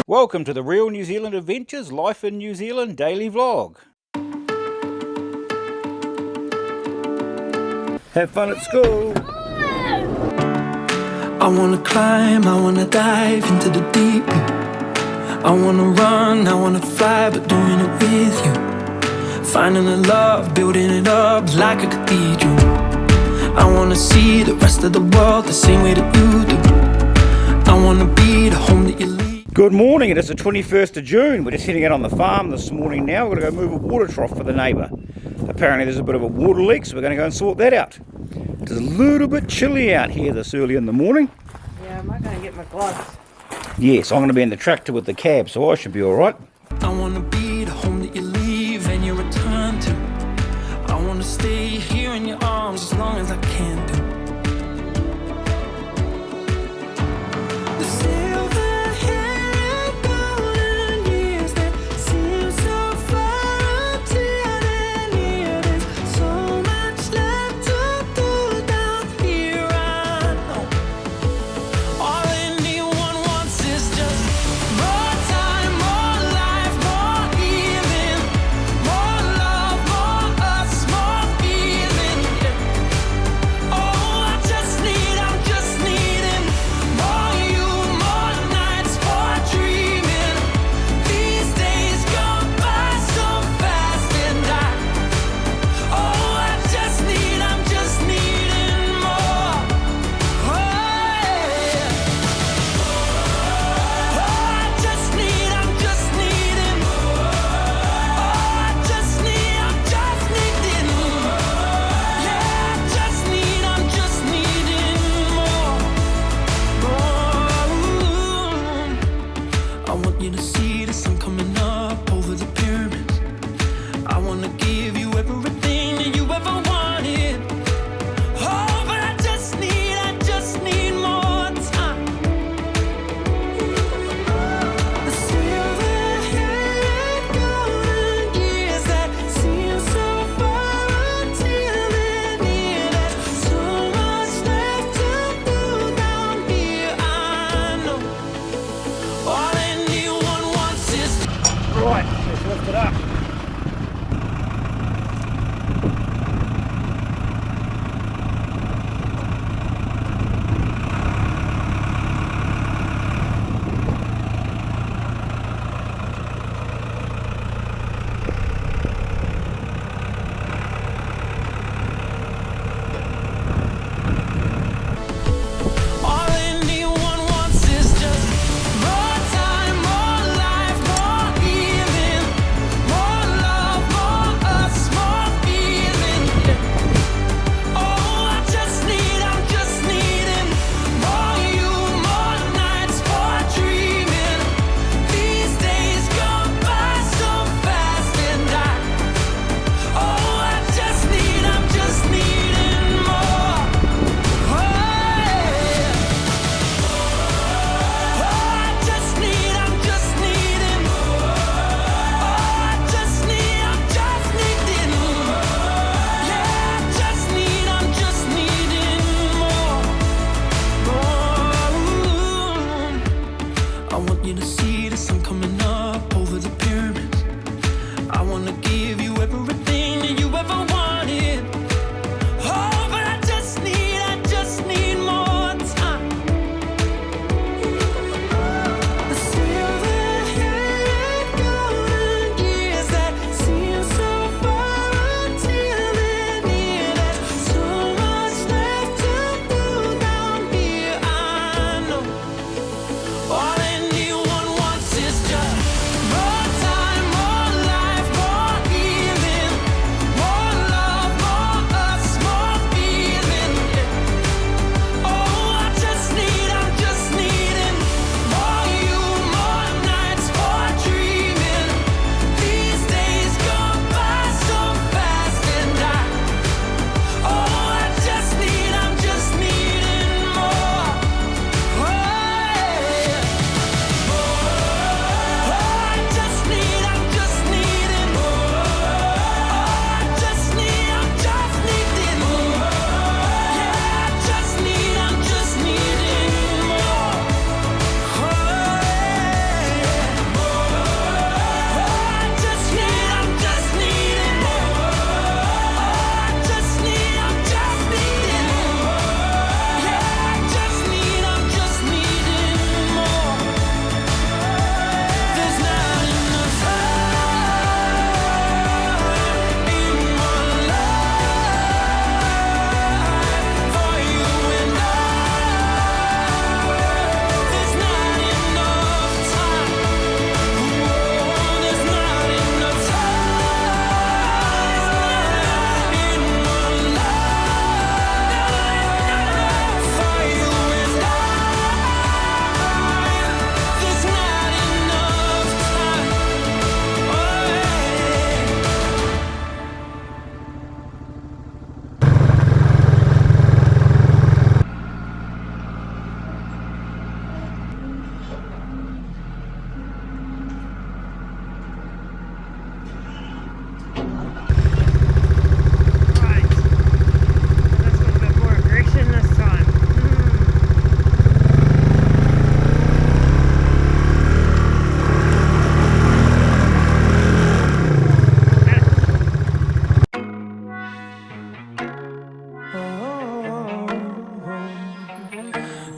Welcome to the Real New Zealand Adventures Life in New Zealand daily vlog. Have fun at school. I wanna climb, I wanna dive into the deep. I wanna run, I wanna fly, but doing it with you. Finding the love, building it up like a cathedral. I wanna see the rest of the world the same way that you do. I wanna be the home that you leave. Good morning, it is the 21st of June. We're just heading out on the farm this morning now. We're going to go move a water trough for the neighbour. Apparently there's a bit of a water leak, so we're going to go and sort that out. It's a little bit chilly out here this early in the morning. Yeah, am I going to get my gloves? Yes, I'm going to be in the tractor with the cab, so I should be alright. I wanna be the home that you leave and you return to. I wanna stay here in your arms as long as I can do. The silver hair and golden years that seem so far until they're near. There's so much left to do down here, I know. All anyone wants is just more time, more life, more healing, more love, more us, more feeling. Yeah.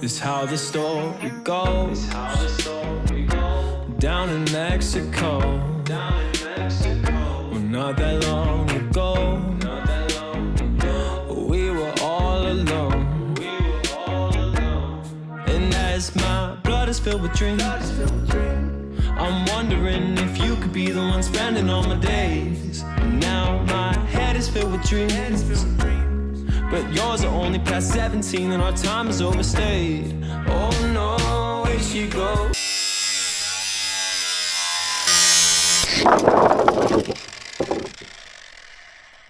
This how the story goes. Down in Mexico. Well, not that long ago. We were all alone. And as my blood is filled with dreams, I'm wondering if you could be the one spending all my days. Now my head is filled with dreams, but yours are only past 17 and our time is overstayed. Oh no, where she goes.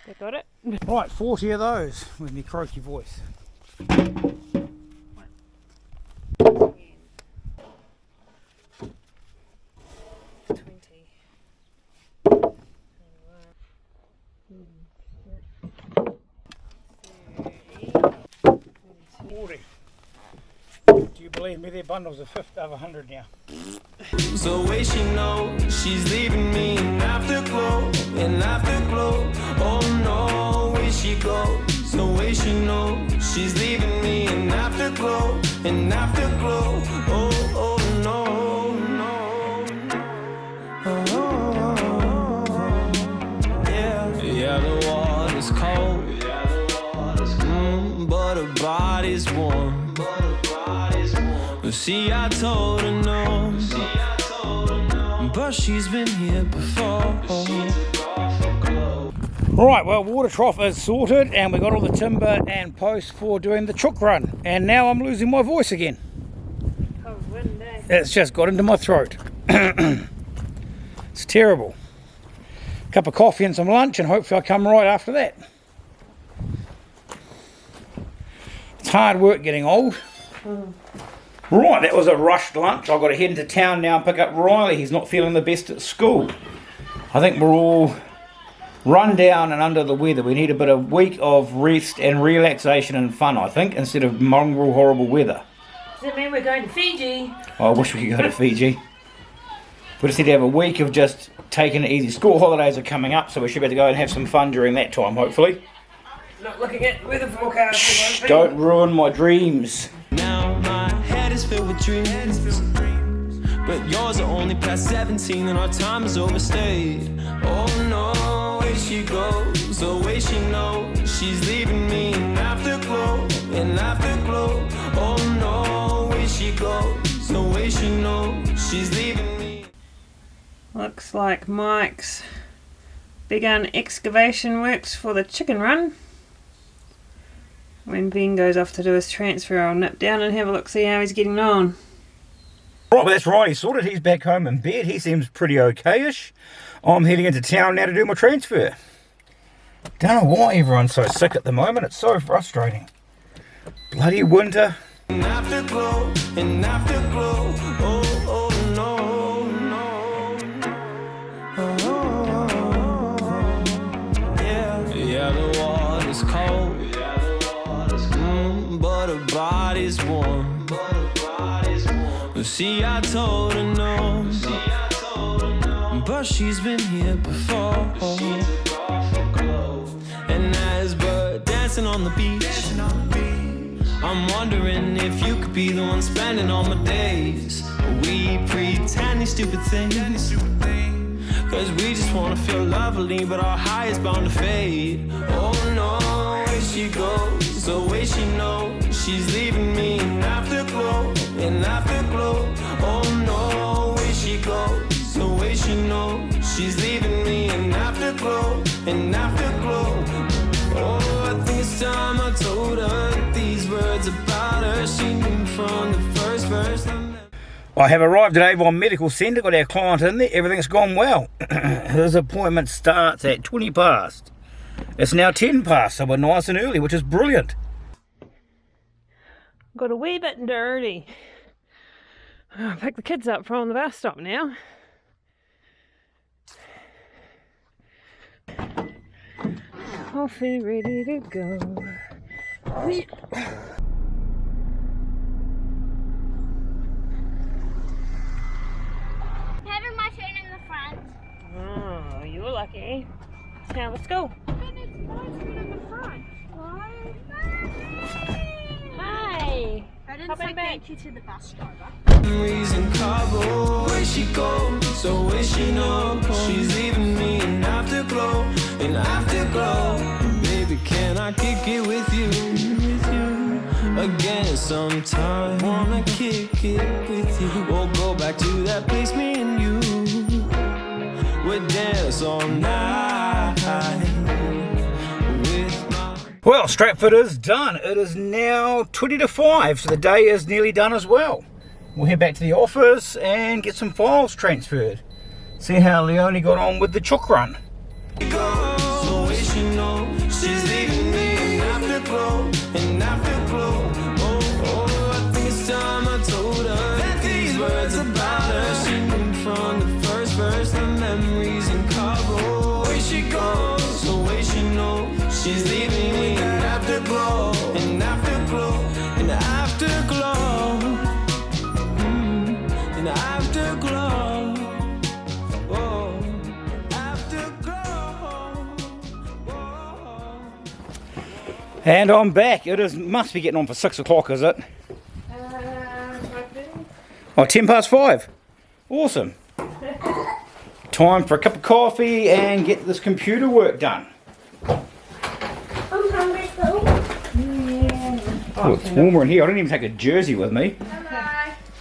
You got it? Right, 40 of those with me croaky voice. 40. Do you believe me? Their bundles are 50 over 100 now. So way she knows she's leaving me in afterglow, in afterglow. Oh no, where she goes. So way she knows she's leaving me in afterglow, in afterglow. Oh, oh no, no. Oh, yeah, yeah, the water's cold. But her body's warm. See, I told her no, but she's been here before. Right, well, water trough is sorted and we got all the timber and posts for doing the chook run. And now I'm losing my voice again. Cold wind, eh? It's just got into my throat. It's terrible. Cup of coffee and some lunch and hopefully I'll come right after that. It's hard work getting old. Right, that was a rushed lunch. I've got to head into town now and pick up Riley. He's not feeling the best at school. I think we're all run down and under the weather. We need a bit of week of rest and relaxation and fun, I think, instead of mongrel horrible weather. Does that mean we're going to Fiji? I wish we could go to Fiji. We just need to have a week of just taking it easy. School holidays are coming up, so we should be able to go and have some fun during that time, hopefully. Not looking at the weather forecast. Shh, don't ruin my dreams. Now my head is filled with dreams, but yours are only past 17 and our time is overstayed. Oh no, where she goes. So way she knows she's leaving me in afterglow, in afterglow. Oh no, where she goes. So way she knows she's leaving me. Looks like Mike's begun excavation works for the chicken run. When Ben goes off to do his transfer, I'll nip down and have a look, see how he's getting on. Right, well that's right, he's sorted. He's back home in bed. He seems pretty okay-ish. I'm heading into town now to do my transfer. Don't know why everyone's so sick at the moment. It's so frustrating. Bloody winter. In afterglow, in afterglow. Oh, oh no, no. Yeah, yeah, the water's cold. But her body's warm. See, I told her no, but she's been here before. And as we're dancing on the beach, I'm wondering if you could be the one spending all my days. We pretend these stupid things, cause we just wanna feel lovely, but our high is bound to fade. Oh no, where she goes. So way she knows she's leaving me in afterglow, in afterglow. Oh no, where she goes. So way she knows she's leaving me in afterglow, in afterglow. Oh, I think it's time I told her these words about her. She knew from the first verse. I have arrived at Avon Medical Centre, got our client in there, everything's gone well. His appointment starts at 20 past. It's now 10 past, so we're nice and early, which is brilliant. Got a wee bit dirty. I'll pick the kids up from the bus stop now. Coffee ready to go. Having my turn in the front. Oh, you were lucky. Now let's go. But it's my turn in the front. Hi. I didn't Coming say back. thank you to the bus driver. Reason Cabo, where she go, so where she know she's leaving me in afterglow, in afterglow. Baby, can I kick it with you again sometime? Wanna kick it with you? We'll go back to that place, me and you. We'll dance all night with my. Well, Stratford is done. It is now 20 to 5, so the day is nearly done as well. We'll head back to the office and get some files transferred. See how Leonie got on with the chook run. So where she know she's leaving me in afterglow, in afterglow. Oh, I think it's time I told her that these words about her. She knew from the first verse, the memories in Cabo. Where she goes, so where she know she's leaving me in afterglow, in afterglow, in afterglow, in afterglow. Oh, afterglow. Oh. And I'm back. It is must be getting on for 6 o'clock, is it? Oh, 10 past 5. Awesome. Time for a cup of coffee and get this computer work done. I'm hungry, Phil. Oh, it's warmer in here. I didn't even take a jersey with me.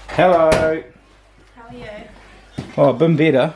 Hello. Hello. How are you? Oh, I've been better.